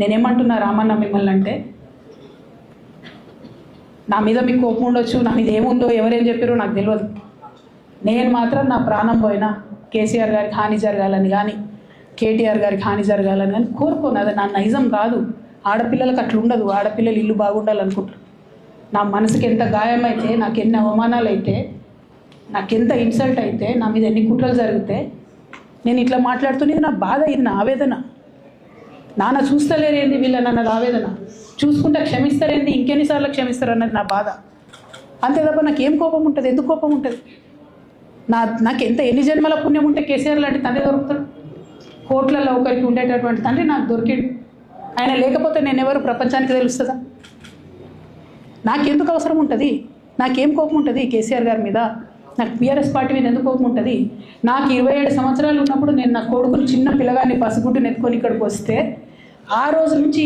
నేనేమంటున్నా రామన్న మిమ్మల్ని అంటే, నా మీద మీకు కోపం ఉండొచ్చు, నా మీద ఏముందో ఎవరేం చెప్పారో నాకు తెలియదు. నేను మాత్రం నా ప్రాణం పోయినా కేసీఆర్ గారికి హాని జరగాలని కానీ కేటీఆర్ గారికి హాని జరగాలని కానీ కోరుకోను. అది నా నైజం కాదు. ఆడపిల్లలకు అట్లా ఉండదు. ఆడపిల్లలు ఇల్లు బాగుండాలనుకుంటారు. నా మనసుకి ఎంత గాయమైతే, నాకు ఎన్ని అవమానాలు అయితే, నాకెంత ఇన్సల్ట్ అయితే, నా మీద ఎన్ని కుట్రలు జరిగితే నేను ఇట్లా మాట్లాడుతున్నది నా బాధ, ఇది నా ఆవేదన. నాన్న చూస్తలేరేంది వీళ్ళని అన్నది ఆవేదన, చూసుకుంటే క్షమిస్తారేంది ఇంకెన్నిసార్లు క్షమిస్తారు అన్నది నా బాధ. అంతే తప్ప నాకేం కోపం ఉంటుంది? ఎందుకు కోపం ఉంటుంది? నాకు ఎన్ని జన్మల పుణ్యం ఉంటే కేసీఆర్ లాంటి తండ్రి దొరుకుతాడు? కోట్లలో ఒకరికి ఉండేటటువంటి తండ్రి నాకు దొరికాడు. ఆయన లేకపోతే నేను ఎవరు ప్రపంచానికి తెలుస్తుందా? నాకెందుకు అవసరం ఉంటుంది? నాకేం కోపం ఉంటుంది కేసీఆర్ గారి మీద? నాకు బీఆర్ఎస్ పార్టీ మీద ఎందుకు కోపం ఉంటుంది? నాకు 27 సంవత్సరాలు ఉన్నప్పుడు నేను నా కొడుకుని చిన్న పిల్లగాన్ని పసిగుడ్డుని ఎత్తుకొని ఇక్కడికి వస్తే ఆ రోజు నుంచి